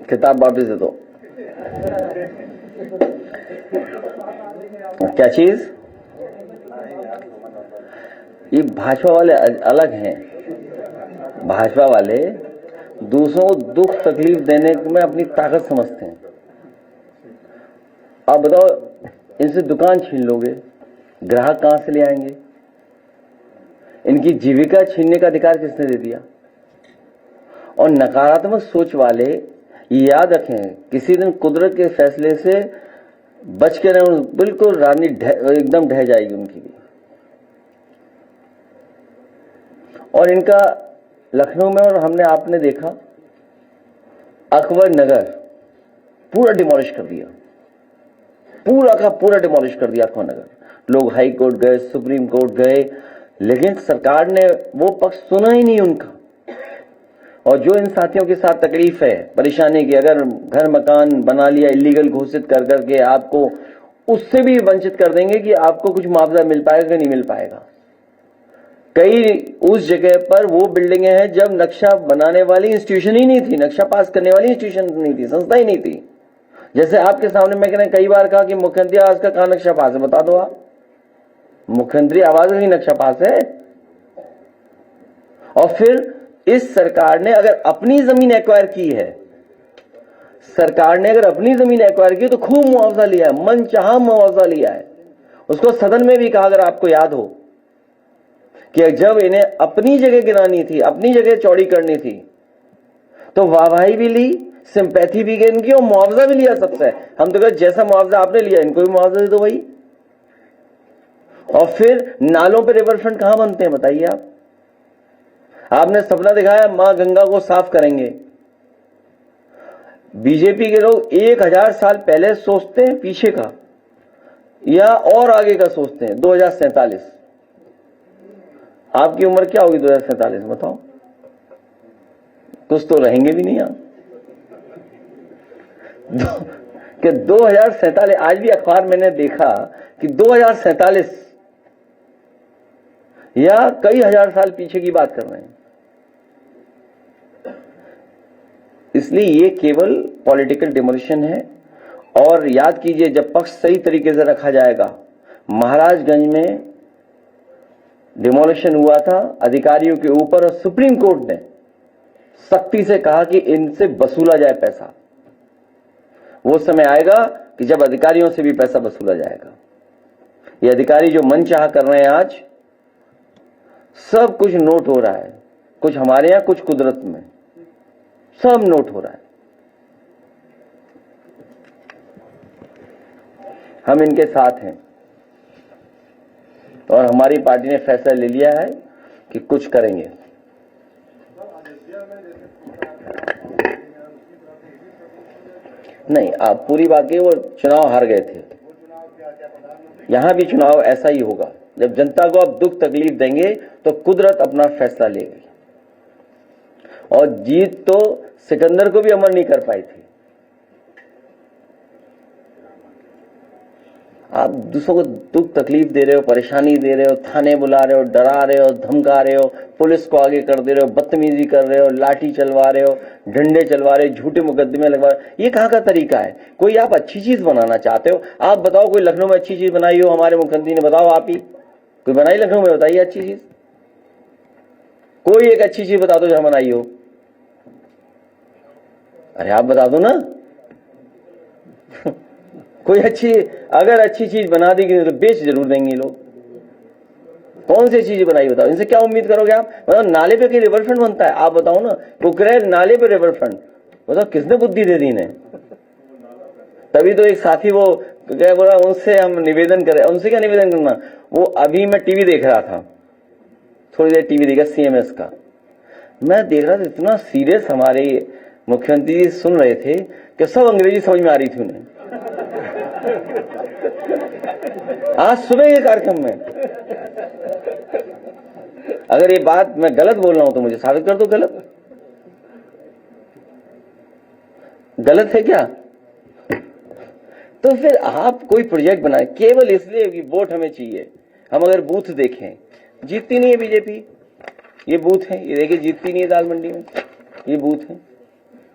किताब वापस दे दो। क्या चीज? ये भाजपा वाले अलग हैं। भाजपा वाले दूसरों को दुख तकलीफ देने में अपनी ताकत समझते हैं। आप बताओ, इनसे दुकान छीन लोगे, ग्राहक कहां से ले आएंगे? इनकी जीविका छीनने का अधिकार किसने दे दिया? और नकारात्मक सोच वाले याद रखें, किसी दिन कुदरत के फैसले से बच के रहे, बिल्कुल राजनीति एकदम ढह जाएगी उनकी भी। और इनका लखनऊ में, और हमने आपने देखा, अकबर नगर पूरा डिमोलिश कर दिया, पूरा का पूरा डिमोलिश कर दिया अकबर नगर। लोग हाई कोर्ट गए, सुप्रीम कोर्ट गए, लेकिन सरकार ने वो पक्ष सुना ही नहीं उनका। और जो इन साथियों के साथ तकलीफ है, परेशानी की, अगर घर मकान बना लिया इलीगल घोषित कर करके, आपको उससे भी वंचित कर देंगे कि आपको कुछ मुआवजा मिल पाएगा कि नहीं मिल पाएगा। कई उस जगह पर वो बिल्डिंगें हैं जब नक्शा बनाने वाली इंस्टीट्यूशन ही नहीं थी, नक्शा पास करने वाली इंस्टीट्यूशन नहीं थी, संस्था ही नहीं थी। जैसे आपके सामने मैंने कई बार कहा कि मुख्यमंत्री आवास का कहां नक्शा पास है, बता दो आप। मुख्यमंत्री आवास का ही नक्शा पास है। और फिर इस सरकार ने अगर अपनी जमीन एक्वायर की है, सरकार ने अगर अपनी जमीन एक्वायर की तो खूब मुआवजा लिया है, मन चाहा मुआवजा लिया है। उसको सदन में भी कहा, अगर आपको याद हो, कि जब इन्हें अपनी जगह गिरानी थी, अपनी जगह चौड़ी करनी थी, तो वाहवाही भी ली, सिंपैथी भी गेन की और मुआवजा भी लिया सबसे। हम तो कहते जैसा मुआवजा आपने लिया इनको भी मुआवजा दे दो भाई। और फिर नालों पे रिवर फ्रंट कहां बनते हैं बताइए आप? आपने सपना दिखाया मां गंगा को साफ करेंगे। बीजेपी के लोग 1000 साल पहले सोचते हैं पीछे का, या और आगे का सोचते हैं। 2047 आपकी उम्र क्या होगी 2047 में बताओ? कुछ तो रहेंगे भी नहीं आप। कि 2047, आज भी अखबार मैंने देखा कि 2047 या कई हजार साल पीछे की बात कर रहे हैं। इसलिए ये केवल पॉलिटिकल डिमोलिशन है। और याद कीजिए, जब पक्ष सही तरीके से रखा जाएगा, महाराजगंज में डिमोलिशन हुआ था अधिकारियों के ऊपर, और सुप्रीम कोर्ट ने सख्ती से कहा कि इनसे वसूला जाए पैसा। वो समय आएगा कि जब अधिकारियों से भी पैसा वसूला जाएगा। ये अधिकारी जो मनचाहा कर रहे हैं आज, सब कुछ नोट हो रहा है, कुछ हमारे यहां, कुछ कुदरत में, सब नोट हो रहा है। हम इनके साथ हैं और हमारी पार्टी ने फैसला ले लिया है कि कुछ करेंगे। नहीं, आप पूरी बात की, वो चुनाव हार गए थे। यहां भी चुनाव ऐसा ही होगा। जब जनता को आप दुख तकलीफ देंगे तो कुदरत अपना फैसला लेगी। और जीत तो सिकंदर को भी अमर नहीं कर पाई थी। आप दूसरों को दुख तकलीफ दे रहे हो, परेशानी दे रहे हो, थाने बुला रहे हो, डरा रहे हो, धमका रहे हो, पुलिस को आगे कर दे रहे हो, बदतमीजी कर रहे हो, लाठी चलवा रहे हो, डंडे चलवा रहे हो, झूठे मुकदमे लगवा रहे हो। ये कहां का तरीका है? कोई आप अच्छी चीज बनाना चाहते हो, आप बताओ कोई लखनऊ में अच्छी चीज बनाई हो हमारे मुख्यमंत्री ने? बताओ आप ही कोई बनाई लखनऊ में? बताइए अच्छी चीज, कोई एक अच्छी चीज बता दो जहां बनाई हो। अरे आप बता दो ना। कोई अच्छी, अगर अच्छी चीज बना देंगे तो बेच जरूर देंगे लोग। कौन सी चीज बनाई बताओ? इनसे क्या उम्मीद करोगे आप? बताओ, नाले पे कहीं रिवर फ्रंट बनता है? आप बताओ ना, कुकरेल नाले पे रिवर फ्रंट, बताओ किसने बुद्धि दे दी इन्हें? तभी तो एक साथी वो क्या बोला, उनसे हम निवेदन करें। उनसे क्या निवेदन करना? वो अभी मैं टीवी देख रहा था, थोड़ी देर टीवी देखा सीएमएस का, मैं देख रहा था इतना सीरियस हमारे मुख्यमंत्री जी सुन रहे थे कि सब अंग्रेजी समझ में आ रही थी उन्हें। आज सुबह के कार्यक्रम में, अगर ये बात मैं गलत बोल रहा हूं तो मुझे साबित कर दो गलत। गलत है क्या? तो फिर आप कोई प्रोजेक्ट बनाए केवल इसलिए कि वोट हमें चाहिए। हम अगर बूथ देखें, जीतती नहीं है बीजेपी। ये बूथ है, ये देखिए जीतती नहीं है दाल मंडी में, ये बूथ है।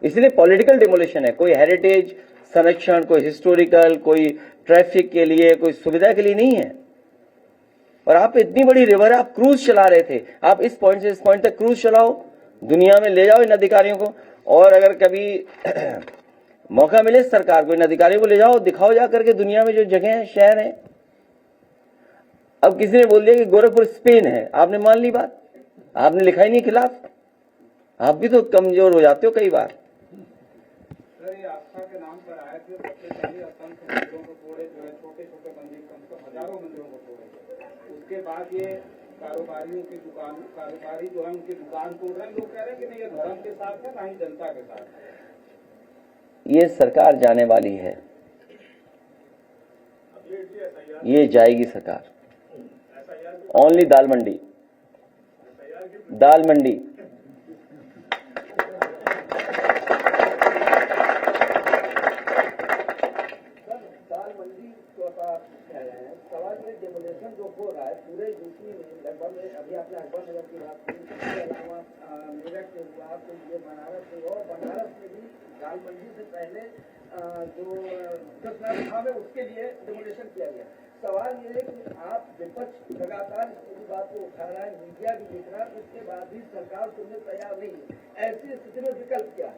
इसलिए पॉलिटिकल डिमोलिशन है, कोई हेरिटेज संरक्षण, कोई हिस्टोरिकल, कोई ट्रैफिक के लिए, कोई सुविधा के लिए नहीं है। और आप इतनी बड़ी रिवर है, आप क्रूज चला रहे थे, आप इस पॉइंट से इस पॉइंट तक क्रूज चलाओ, दुनिया में ले जाओ इन अधिकारियों को। और अगर कभी मौका मिले सरकार को, इन अधिकारियों को ले जाओ, दिखाओ जा करके दुनिया में जो जगह है, शहर है। अब किसी ने बोल दिया कि गोरखपुर स्पेन है, आपने मान ली बात, आपने लिखा ही नहीं खिलाफ। आप भी तो कमजोर हो जाते हो कई बार। सर, ये आस्था के नाम पर आए थे, शक्तिशाली असंख्य मंदिरों को तोड़े, जो है छोटे छोटे मंदिर, कम से कम हजारों मंदिरों को तोड़े। उसके बाद ये कारोबारियों की दुकान, कारोबारी जो है उनकी दुकान तोड़ रहे हैं। लोग कह रहे हैं कि नहीं, ये धर्म के साथ है, ना ही जनता के साथ है। ये सरकार जाने वाली है, ये जाएगी सरकार। ओनली दाल मंडी, दाल मंडी। दाल मंडी को आप कह रहे हैं, सवाल ये डेमोलेशन जो हो रहा है पूरे यूपी में लगभग, अभी आपने अकबर नगर की बात की, इसके अलावा मेरठ से हुआ, तो ये बनारस से, और बनारस में भी दाल मंडी से पहले जो कृष्णा था उसके लिए डेमोलेशन किया गया। सवाल ये है कि आप विपक्ष लगातार इस पूरी बात को उठा रहा है, मीडिया भी दिख रहा है, उसके बाद भी सरकार सुनने तैयार नहीं है। ऐसी स्थिति में विकल्प क्या है?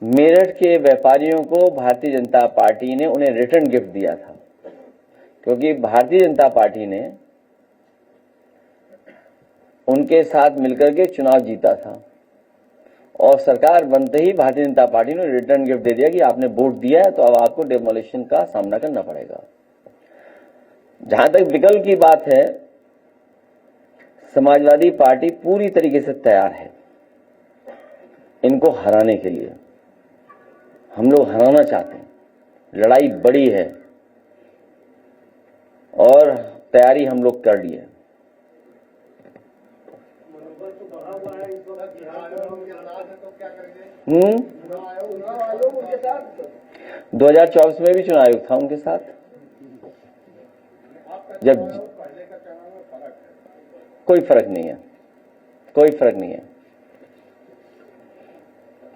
मेरठ के व्यापारियों को भारतीय जनता पार्टी ने उन्हें रिटर्न गिफ्ट दिया था, क्योंकि भारतीय जनता पार्टी ने उनके साथ मिलकर के चुनाव जीता था, और सरकार बनते ही भारतीय जनता पार्टी ने रिटर्न गिफ्ट दे दिया कि आपने वोट दिया है तो अब आपको डेमोलिशन का सामना करना पड़ेगा। जहां तक विकल्प की बात है, समाजवादी पार्टी पूरी तरीके से तैयार है इनको हराने के लिए। हम लोग हराना चाहते हैं, लड़ाई बड़ी है और तैयारी हम लोग कर लिए। मनोबल तो बढ़ा हुआ है इस वक्त, तो क्या करेंगे? 2024 में भी चुनाव आयोग था उनके साथ। जब कोई फर्क नहीं है, कोई फर्क नहीं है।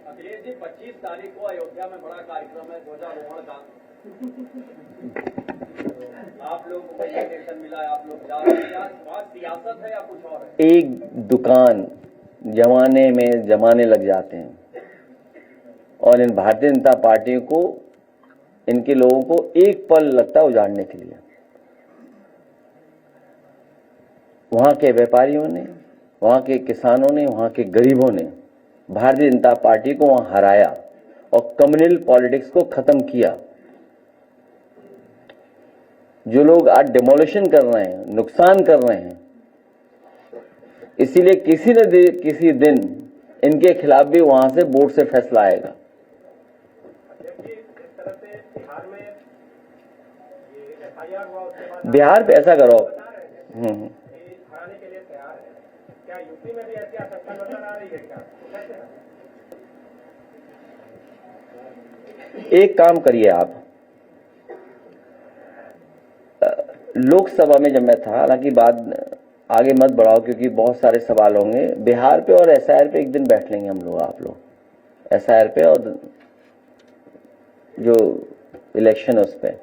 अखिलेश जी, 25 तारीख को अयोध्या में बड़ा कार्यक्रम है ध्वजारोहण का। आप लोग को इन्विटेशन मिला है, आप लोग जा रहे हैं, क्या बात सियासत है या कुछ और है? एक दुकान जमाने में जमाने लग जाते हैं, और इन भारतीय जनता पार्टी को, इनके लोगों को एक पल लगता है उजाड़ने के लिए। वहां के व्यापारियों ने, वहां के किसानों ने, वहां के गरीबों ने भारतीय जनता पार्टी को वहां हराया और कम्युनल पॉलिटिक्स को खत्म किया। जो लोग आज डिमोलिशन कर रहे हैं, नुकसान कर रहे हैं, इसीलिए किसी न किसी दिन इनके खिलाफ भी वहां से बोर्ड से फैसला आएगा। बिहार पे ऐसा करो, क्या यूपी में भी ऐसी आवश्यकता नजर आ रही है क्या? एक काम करिए आप, लोकसभा में जब मैं था, हालांकि बात आगे मत बढ़ाओ क्योंकि बहुत सारे सवाल होंगे, बिहार पे और एसआईआर पे एक दिन बैठ लेंगे हम लोग, आप लोग एसआईआर पे और जो इलेक्शन है उस पर।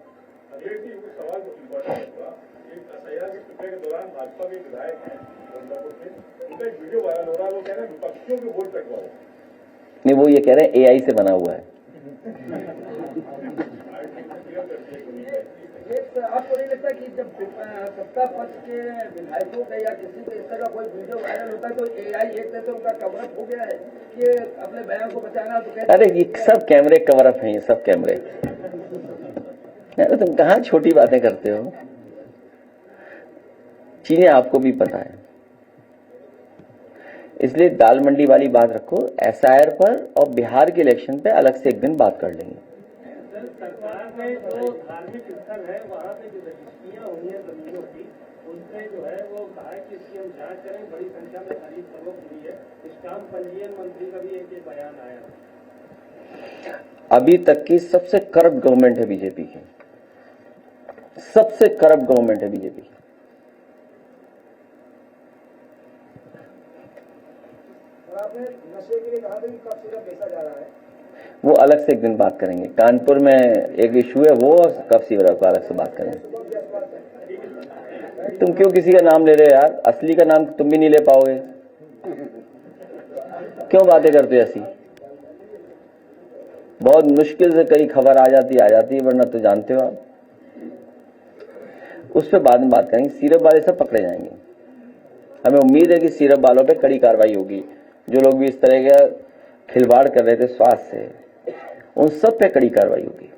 भाजपा के विधायक हैं उनका एक वीडियो वायरल हो रहा है, वो कह रहे हैं विपक्षियों के वोट कटवाओ। नहीं, वो ये कह रहे हैं एआई से बना हुआ है। आपको नहीं लगता कि जब सत्ता पक्ष के विधायकों का या किसी के इस तरह कोई वीडियो वायरल होता है तो एआई एक तरह से उनका कवरअप हो गया है कि अपने बयान को बचाना? तो कहते अरे ये सब कैमरे कवरअप हैं, ये सब कैमरे। तुम कहाँ छोटी बातें करते हो, चीजें आपको भी पता है। इसलिए दाल मंडी वाली बात रखो, एसआईआर पर और बिहार के इलेक्शन पे अलग से एक दिन बात कर लेंगे। सरकार ने जो धार्मिक स्थल है वहाँ पे जो रजिस्ट्रियाँ हुई है जमीनों की, उनसे जो है वो कहा है कि इसकी हम जांच करें। बड़ी संख्या में खरीद फरोख्त हुई है। स्टाम्प पंजीयन मंत्री का भी एक बयान आया। अभी तक की सबसे करप्ट गवर्नमेंट है बीजेपी की, सबसे करप्ट गवर्नमेंट है बीजेपी की। और आपने नशे के लिए कहा था कि कफ सिरप बेचा जा रहा है। वो अलग से एक दिन बात करेंगे। कानपुर में एक इशू है, वो और कफ सिरप का अलग से बात करेंगे। तुम क्यों किसी का नाम ले रहे हो यार? असली का नाम तुम भी नहीं ले पाओगे, क्यों बातें करते हो ऐसी? बहुत मुश्किल से कई खबर आ जाती है, वरना तो जानते हो आप। उस पर बाद में बात करेंगे। सिरप वाले सब पकड़े जाएंगे। हमें उम्मीद है कि सिरप वालों पे कड़ी कार्रवाई होगी। जो लोग भी इस तरह का खिलवाड़ कर रहे थे स्वास्थ्य से, उन सब पे कड़ी कार्रवाई होगी।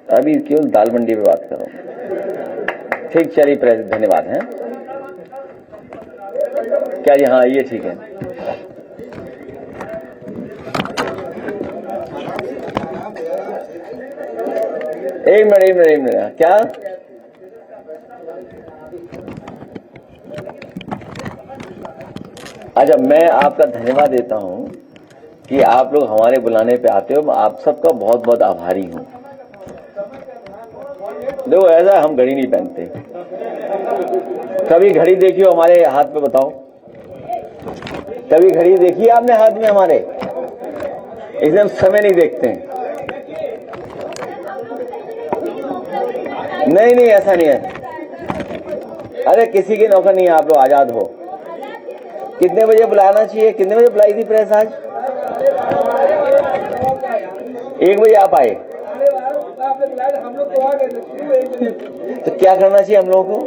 अभी केवल दाल मंडी पे बात करो। ठीक, चलिए प्रेस, धन्यवाद है। क्या जी? हाँ, ये ठीक है। एक मिनट क्या? अच्छा, मैं आपका धन्यवाद देता हूं कि आप लोग हमारे बुलाने पे आते हो। आप सबका बहुत बहुत आभारी हूं। देखो, ऐसा हम घड़ी नहीं पहनते। कभी घड़ी देखी हो हमारे हाथ में? बताओ, कभी घड़ी देखी है आपने हाथ में हमारे? एकदम समय नहीं देखते हैं। नहीं, ऐसा नहीं है। अरे किसी की नौकर नहीं है, आप लोग आजाद हो। कितने बजे बुलाना चाहिए? कितने बजे बुलाई थी प्रेस आज? 1 बजे आप आए। तो क्या करना चाहिए हम लोगों को?